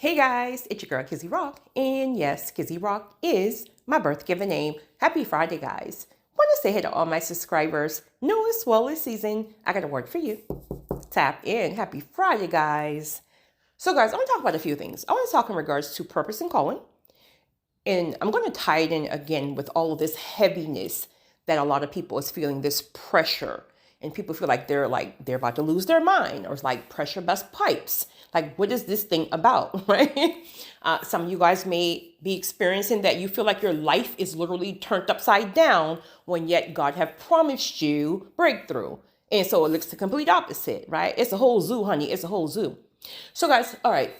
Hey guys, it's your girl Kizzy Rock, and yes, Kizzy Rock is my birth given name. Happy Friday, guys. Want to say hey to all my subscribers, new as well as season. I got a word for you. Tap in. Happy Friday, guys. So guys, I want to talk about a few things. I want to talk in regards to purpose and calling, and I'm going to tie it in again with all of this heaviness that a lot of people is feeling, this pressure, and people feel like they're about to lose their mind, or it's like pressure bust pipes. Like, what is this thing about, right? Some of you guys may be experiencing that you feel like your life is literally turned upside down when yet God have promised you breakthrough. And so it looks the complete opposite, right? It's a whole zoo, honey. It's a whole zoo. So guys, all right,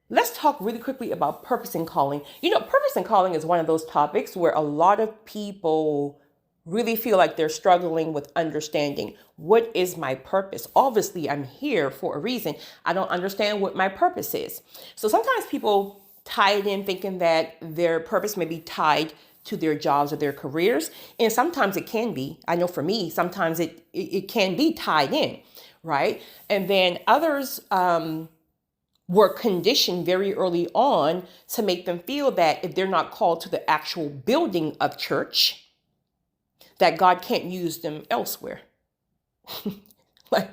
let's talk really quickly about purpose and calling. You know, purpose and calling is one of those topics where a lot of people really feel like they're struggling with understanding, what is my purpose? Obviously, I'm here for a reason. I don't understand what my purpose is. So sometimes people tie it in thinking that their purpose may be tied to their jobs or their careers. And sometimes it can be. I know for me, sometimes it can be tied in, right? And then others were conditioned very early on to make them feel that if they're not called to the actual building of church, that God can't use them elsewhere. Like,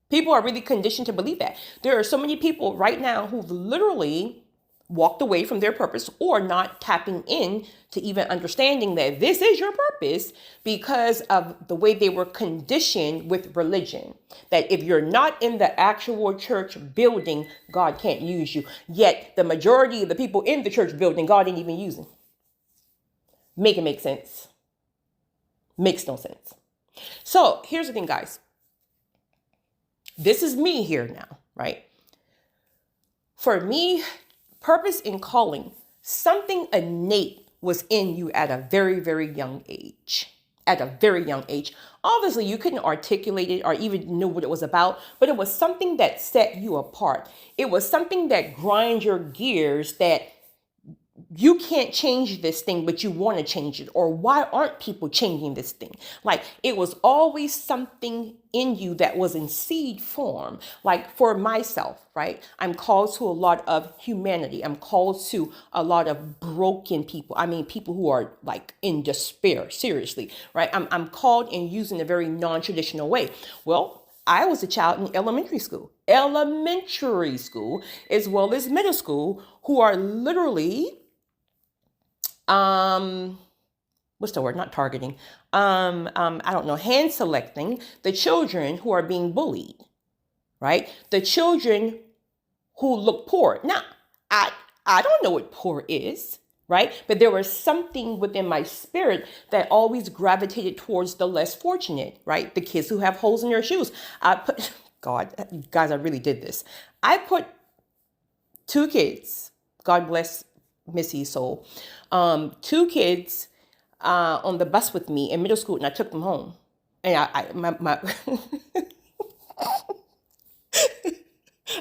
people are really conditioned to believe that. There are so many people right now who've literally walked away from their purpose or not tapping in to even understanding that this is your purpose because of the way they were conditioned with religion. That if you're not in the actual church building, God can't use you. Yet the majority of the people in the church building, God ain't even using. Make it make sense. Makes no sense. So here's the thing, guys. This is me here now, right? For me, purpose and calling, something innate was in you at a very, very young age. At a very young age. Obviously, you couldn't articulate it or even know what it was about, but it was something that set you apart. It was something that grinds your gears, that you can't change this thing, but you want to change it. Or why aren't people changing this thing? Like, it was always something in you that was in seed form. Like for myself, right? I'm called to a lot of humanity. I'm called to a lot of broken people. I mean, people who are like in despair, seriously, right? I'm called and used in a very non-traditional way. Well, I was a child in elementary school, as well as middle school, who are literally what's the word? Not targeting. I don't know, hand selecting the children who are being bullied, right? The children who look poor. Now, I don't know what poor is, right? But there was something within my spirit that always gravitated towards the less fortunate, right? The kids who have holes in their shoes. I put, God, guys, I really did this. I put two kids, God bless Missy's soul, two kids on the bus with me in middle school, and I took them home. And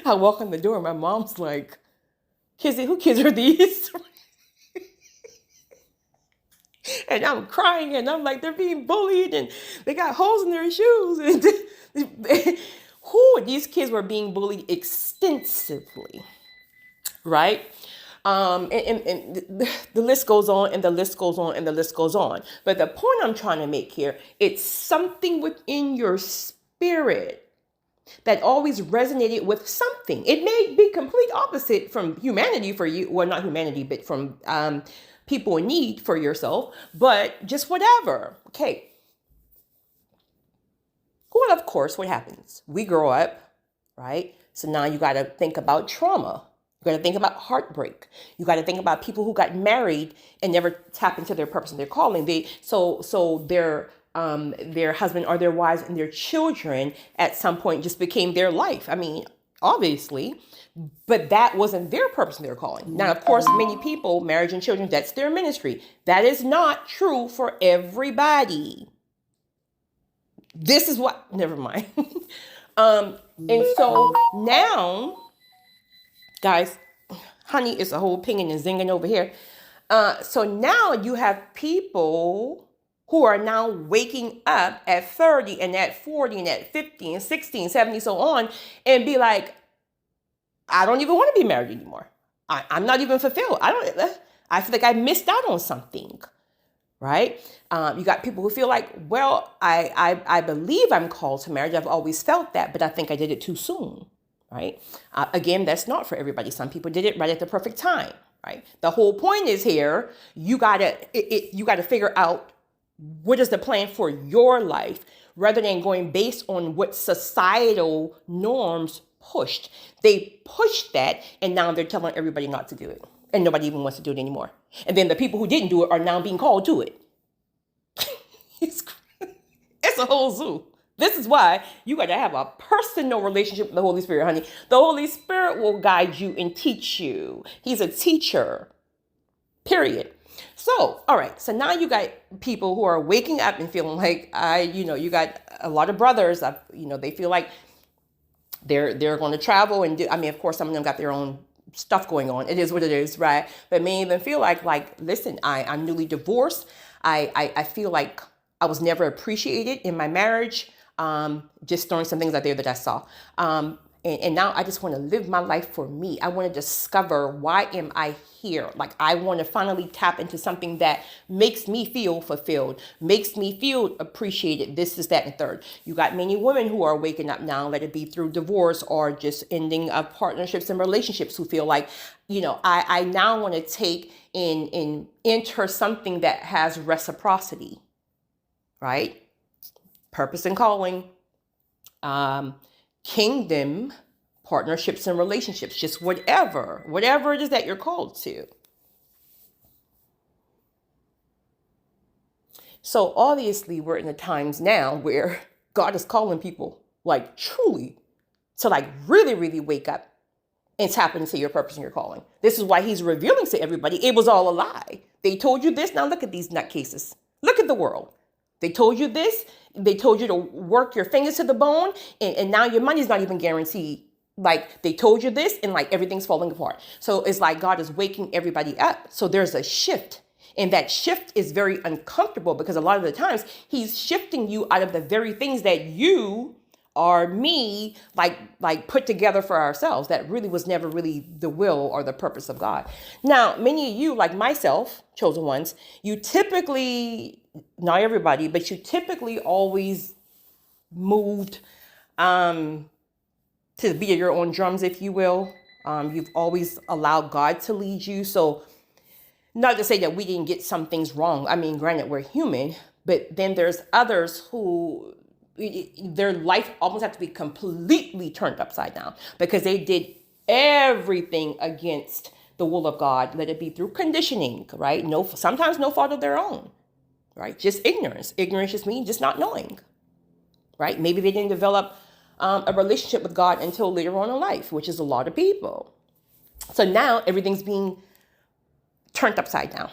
I walk in the door, and my mom's like, "Kizzy, who kids are these?" And I'm crying, and I'm like, they're being bullied, and they got holes in their shoes. And these kids were being bullied extensively, right? And the list goes on, and the list goes on, and the list goes on. But the point I'm trying to make here, it's something within your spirit that always resonated with something. It may be complete opposite from humanity for you. Well, not humanity, but from people in need for yourself, but just whatever. Okay. Well, of course, what happens? We grow up, right? So now you got to think about trauma. You got to think about heartbreak. You got to think about people who got married and never tap into their purpose and their calling. So their husband or their wives and their children at some point just became their life. I mean, obviously, but that wasn't their purpose and their calling. Now, of course, many people, marriage and children, that's their ministry. That is not true for everybody. This is what, never mind. And so now, guys, honey, it's a whole pinging and zinging over here. So now you have people who are now waking up at 30 and at 40 and at 50 and 60 and 70, so on, and be like, I don't even want to be married anymore. I'm not even fulfilled. I feel like I missed out on something, right? You got people who feel like, well, I believe I'm called to marriage. I've always felt that, but I think I did it too soon, right? Again, that's not for everybody. Some people did it right at the perfect time, right? The whole point is here, you gotta figure out what is the plan for your life rather than going based on what societal norms pushed. They pushed that, and now they're telling everybody not to do it. And nobody even wants to do it anymore. And then the people who didn't do it are now being called to it. It's a whole zoo. This is why you got to have a personal relationship with the Holy Spirit, honey. The Holy Spirit will guide you and teach you. He's a teacher, period. So, all right. So now you got people who are waking up and feeling like, you got a lot of brothers, they feel like they're going to travel and do, of course, some of them got their own stuff going on. It is what it is, right? But many of them feel like, listen, I'm newly divorced. I feel like I was never appreciated in my marriage. Just throwing some things out there that I saw. And now I just want to live my life for me. I want to discover, why am I here? Like, I want to finally tap into something that makes me feel fulfilled, makes me feel appreciated. This is that and third. You got many women who are waking up now, let it be through divorce or just ending of partnerships and relationships, who feel like, I now want to take and enter something that has reciprocity, right? Purpose and calling, kingdom, partnerships and relationships, just whatever it is that you're called to. So obviously we're in the times now where God is calling people, like, truly to, like, really, really wake up and tap into your purpose and your calling. This is why he's revealing to everybody it was all a lie. They told you this. Now look at these nutcases. Look at the world. They told you this. They told you to work your fingers to the bone, and now your money's not even guaranteed. Like, they told you this, and like everything's falling apart. So it's like God is waking everybody up. So there's a shift, and that shift is very uncomfortable because a lot of the times he's shifting you out of the very things that you or me like put together for ourselves. That really was never really the will or the purpose of God. Now, many of you, like myself, chosen ones, you typically, not everybody, but you typically always moved to the beat of your own drums, if you will. You've always allowed God to lead you. So not to say that we didn't get some things wrong. Granted, we're human, but then there's others who their life almost have to be completely turned upside down because they did everything against the will of God. Let it be through conditioning, right? Sometimes no fault of their own, right? Just ignorance. Ignorance just means just not knowing, right? Maybe they didn't develop a relationship with God until later on in life, which is a lot of people. So now everything's being turned upside down.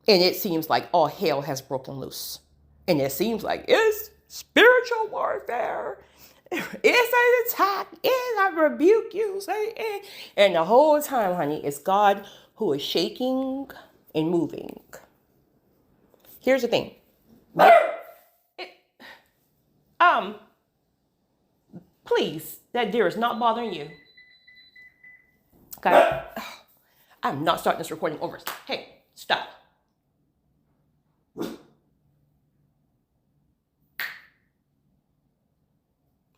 And it seems like all hell has broken loose. And it seems like it's spiritual warfare. It's an attack. And I rebuke you, Satan. And the whole time, honey, it's God who is shaking and moving. Here's the thing. Please, that deer is not bothering you. Okay? I'm not starting this recording over. Hey, stop.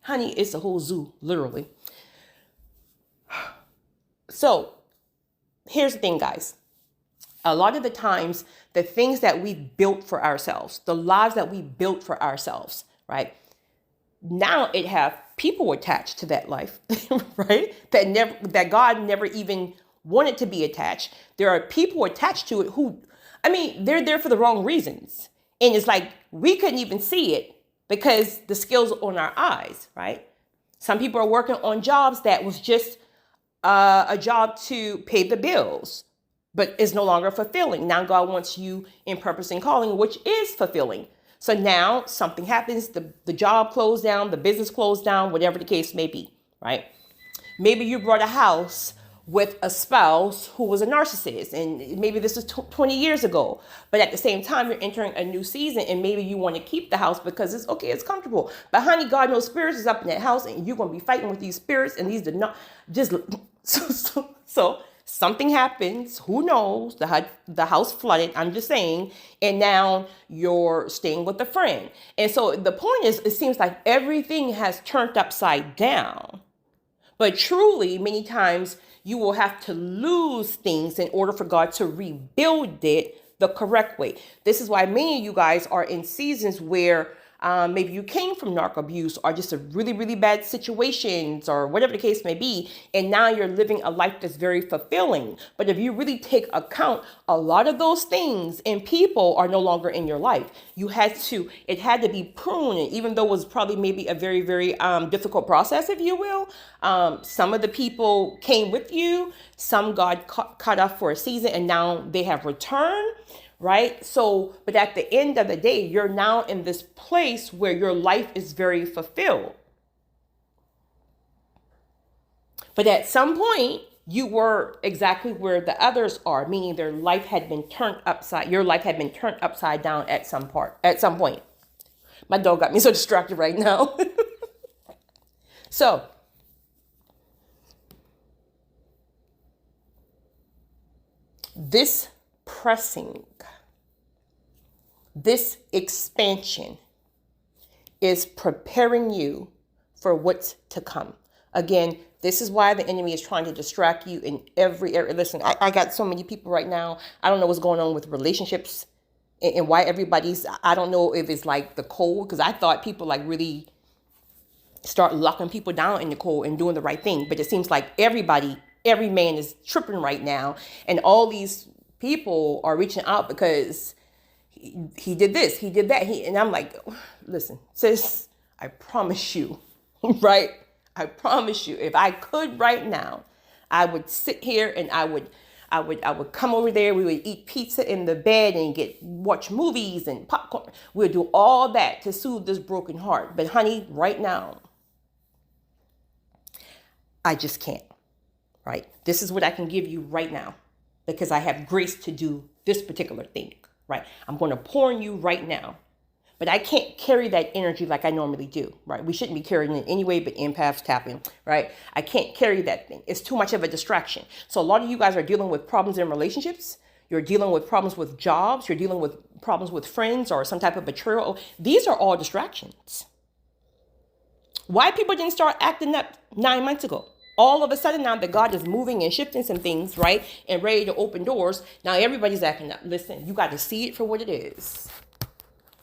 Honey, it's a whole zoo, literally. So here's the thing, guys. A lot of the times, the things that we built for ourselves, the lives that we built for ourselves, right? Now it have people attached to that life, right? That God never even wanted to be attached. There are people attached to it who, they're there for the wrong reasons. And it's like, we couldn't even see it because the scales on our eyes, right? Some people are working on jobs that was just a job to pay the bills, but is no longer fulfilling. Now God wants you in purpose and calling, which is fulfilling. So now something happens, the job closed down, the business closed down, whatever the case may be, right? Maybe you bought a house with a spouse who was a narcissist, and maybe this is 20 years ago, but at the same time you're entering a new season, and maybe you want to keep the house because it's okay, it's comfortable, but honey, God knows spirits is up in that house, and you're going to be fighting with these spirits, and these do not just so something happens, who knows, the house flooded, I'm just saying, and now you're staying with a friend. And so the point is, it seems like everything has turned upside down. But truly, many times you will have to lose things in order for God to rebuild it the correct way. This is why many of you guys are in seasons where maybe you came from narc abuse or just a really, really bad situations or whatever the case may be. And now you're living a life that's very fulfilling. But if you really take account, a lot of those things and people are no longer in your life. It had to be pruned. And even though it was probably maybe a very, very difficult process, if you will, some of the people came with you, some God cut off for a season, and now they have returned. Right? So, but at the end of the day, you're now in this place where your life is very fulfilled. But at some point, you were exactly where the others are, meaning your life had been turned upside down at some point. My dog got me so distracted right now. So, this pressing, this expansion is preparing you for what's to come. Again, this is why the enemy is trying to distract you in every area. Listen, I got so many people right now. I don't know what's going on with relationships and why I don't know if it's like the cold, because I thought people like really start locking people down in the cold and doing the right thing. But it seems like every man is tripping right now. And all these people are reaching out because he did this, he did that. And I'm like, listen, sis, I promise you, right? I promise you, if I could right now, I would sit here and I would come over there. We would eat pizza in the bed and watch movies and popcorn. We'll do all that to soothe this broken heart. But honey, right now, I just can't, right? This is what I can give you right now because I have grace to do this particular thing. Right? I'm going to pour on you right now, but I can't carry that energy like I normally do, right? We shouldn't be carrying it anyway, but empaths tapping, right? I can't carry that thing. It's too much of a distraction. So a lot of you guys are dealing with problems in relationships. You're dealing with problems with jobs. You're dealing with problems with friends or some type of betrayal. These are all distractions. Why people didn't start acting up 9 months ago? All of a sudden now that God is moving and shifting some things, right, and ready to open doors, now everybody's acting up. Listen, you got to see it for what it is.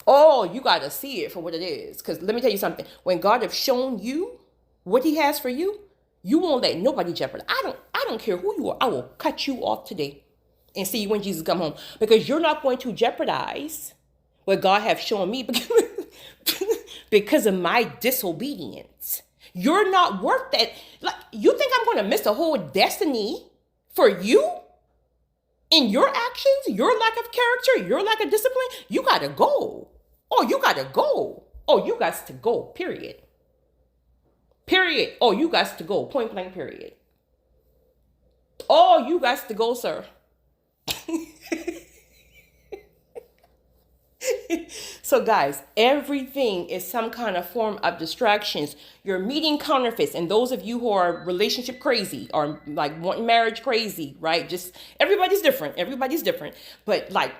Oh, you got to see it for what it is. Because let me tell you something. When God has shown you what he has for you, you won't let nobody jeopardize. I don't care who you are. I will cut you off today and see you when Jesus come home. Because you're not going to jeopardize what God has shown me because of my disobedience. You're not worth that. Like, you think I'm going to miss a whole destiny for you? In your actions, your lack of character, your lack of discipline, you got to go. Oh, you got to go. Oh, you got to go, period. Period. Oh, you got to go, point blank, period. Oh, you got to go, sir. So guys, everything is some kind of form of distractions. You're meeting counterfeits. And those of you who are relationship crazy or like wanting marriage crazy, right? Just everybody's different. Everybody's different. But like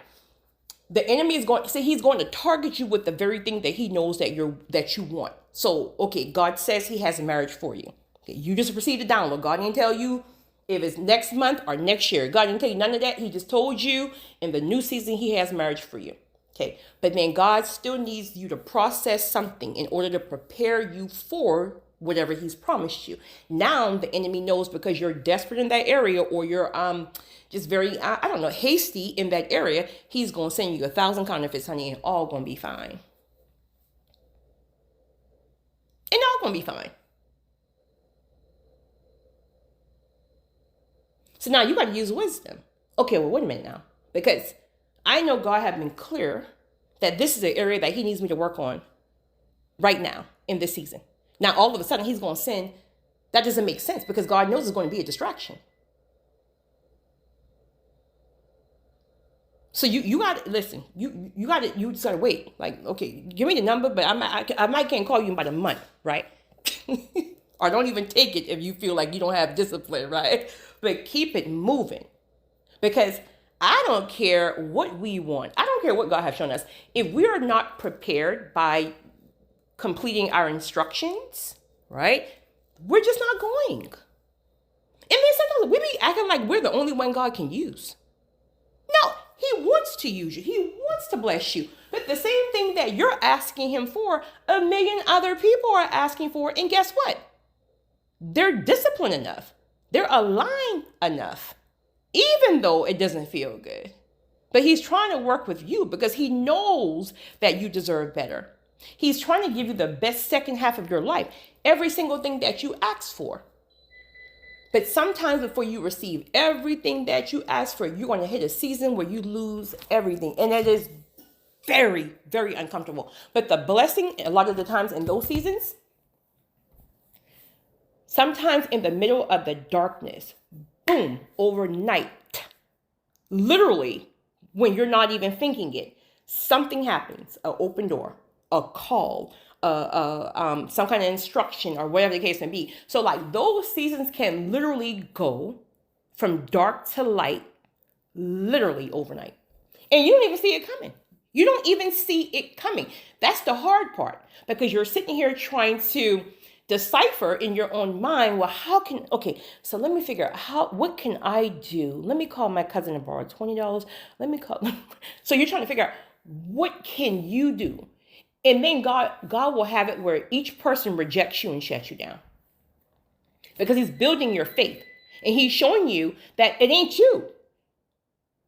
the enemy is he's going to target you with the very thing that he knows that you want. So, okay, God says he has a marriage for you. Okay, you just received a download. God didn't tell you if it's next month or next year. God didn't tell you none of that. He just told you in the new season he has marriage for you. Okay, but then God still needs you to process something in order to prepare you for whatever he's promised you. Now the enemy knows because you're desperate in that area or you're just very, hasty in that area. He's going to send you 1,000 counterfeits, honey, and all going to be fine. And all going to be fine. So now you got to use wisdom. Okay, well, wait a minute now. Because I know God has been clear that this is an area that he needs me to work on right now in this season. Now, all of a sudden, he's going to send. That doesn't make sense because God knows it's going to be a distraction. So you got to listen. You got to you just got to wait. Like, okay, give me the number, but I might can't call you in about a month, right? Or don't even take it if you feel like you don't have discipline, right? But keep it moving, because I don't care what we want. I don't care what God has shown us. If we are not prepared by completing our instructions, right? We're just not going. And then sometimes we be acting like we're the only one God can use. No, he wants to use you. He wants to bless you. But the same thing that you're asking him for, a million other people are asking for. And guess what? They're disciplined enough. They're aligned enough, even though it doesn't feel good. But he's trying to work with you because he knows that you deserve better. He's trying to give you the best second half of your life, every single thing that you ask for. But sometimes before you receive everything that you ask for, you're going to hit a season where you lose everything. And it is very, very uncomfortable. But the blessing, a lot of the times in those seasons, sometimes in the middle of the darkness, boom, overnight, literally, when you're not even thinking it, something happens, an open door, a call, some kind of instruction or whatever the case may be. So like those seasons can literally go from dark to light, literally overnight. And you don't even see it coming. You don't even see it coming. That's the hard part, because you're sitting here trying to decipher in your own mind, well, so let me figure out what can I do? Let me call my cousin and borrow $20. Let me call. So you're trying to figure out what can you do? And then God will have it where each person rejects you and shuts you down, because he's building your faith and he's showing you that it ain't you.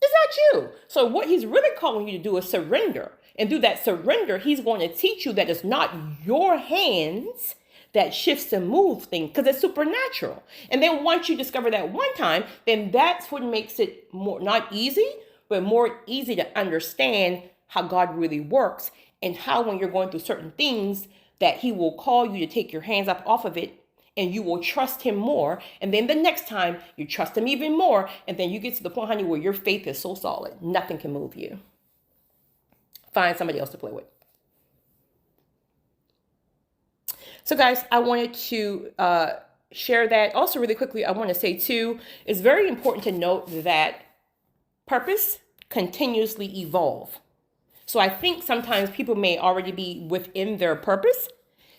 It's not you. So what he's really calling you to do is surrender. And through that surrender, he's going to teach you that it's not your hands that shifts and moves things, because it's supernatural. And then once you discover that one time, then that's what makes it more, not easy, but more easy to understand how God really works, and how when you're going through certain things that he will call you to take your hands up off of it, and you will trust him more. And then the next time you trust him even more. And then you get to the point, honey, where your faith is so solid, nothing can move you. Find somebody else to play with. So guys, I wanted to share that. Also really quickly, I want to say too, it's very important to note that purpose continuously evolve. So I think sometimes people may already be within their purpose,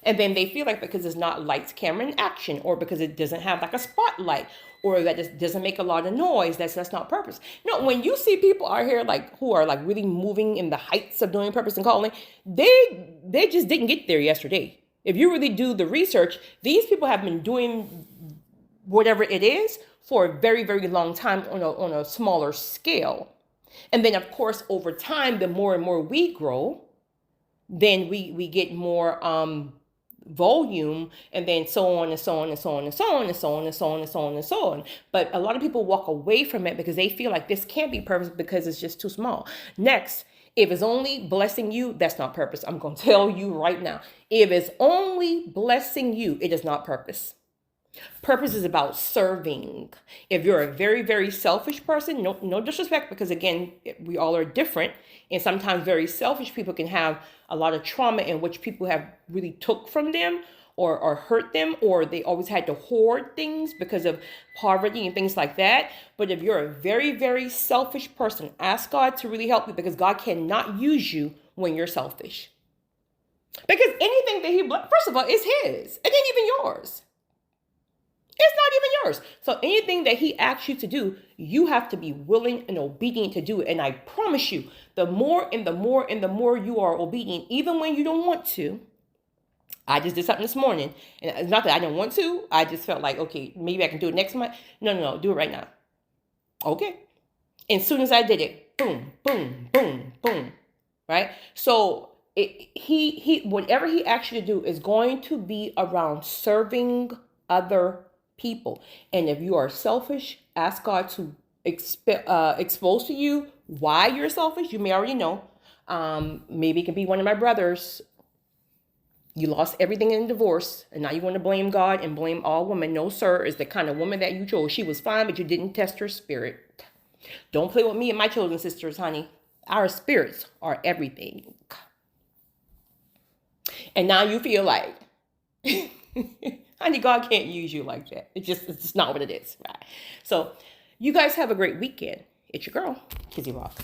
and then they feel like because it's not lights, camera, and action, or because it doesn't have like a spotlight, or that it doesn't make a lot of noise, that's not purpose. No, when you see people out here like who are like really moving in the heights of doing purpose and calling, they just didn't get there yesterday. If you really do the research, these people have been doing whatever it is for a very, very long time on a smaller scale. And then, of course, over time, the more and more we grow, then we get more volume, and then so on and so on and so on and so on and so on and so on and so on and so on. But a lot of people walk away from it because they feel like this can't be purpose because it's just too small. Next, if it's only blessing you, that's not purpose. I'm going to tell you right now. If it's only blessing you, it is not purpose. Purpose is about serving. If you're a very, very selfish person, no disrespect, because again, we all are different. And sometimes very selfish people can have a lot of trauma in which people have really took from them or hurt them, or they always had to hoard things because of poverty and things like that. But if you're a very, very selfish person, ask God to really help you, because God cannot use you when you're selfish. Because anything that he blessed, first of all, is his. It ain't even yours. It's not even yours. So anything that he asks you to do, you have to be willing and obedient to do it. And I promise you, the more and the more and the more you are obedient, even when you don't want to. I just did something this morning, and it's not that I didn't want to. I just felt like, okay, maybe I can do it next month. No, do it right now. Okay. And as soon as I did it, boom, boom, boom, boom. Right? So he whatever he asks you to do is going to be around serving other people. And if you are selfish, ask God to expose to you why you're selfish. You may already know. Maybe it can be one of my brothers. You lost everything in a divorce, and now you want to blame God and blame all women. No, sir, is the kind of woman that you chose. She was fine, but you didn't test her spirit. Don't play with me and my children, sisters, honey. Our spirits are everything. And now you feel like, honey, God can't use you like that. It's just not what it is, right? So you guys have a great weekend. It's your girl, Kizzy Rock.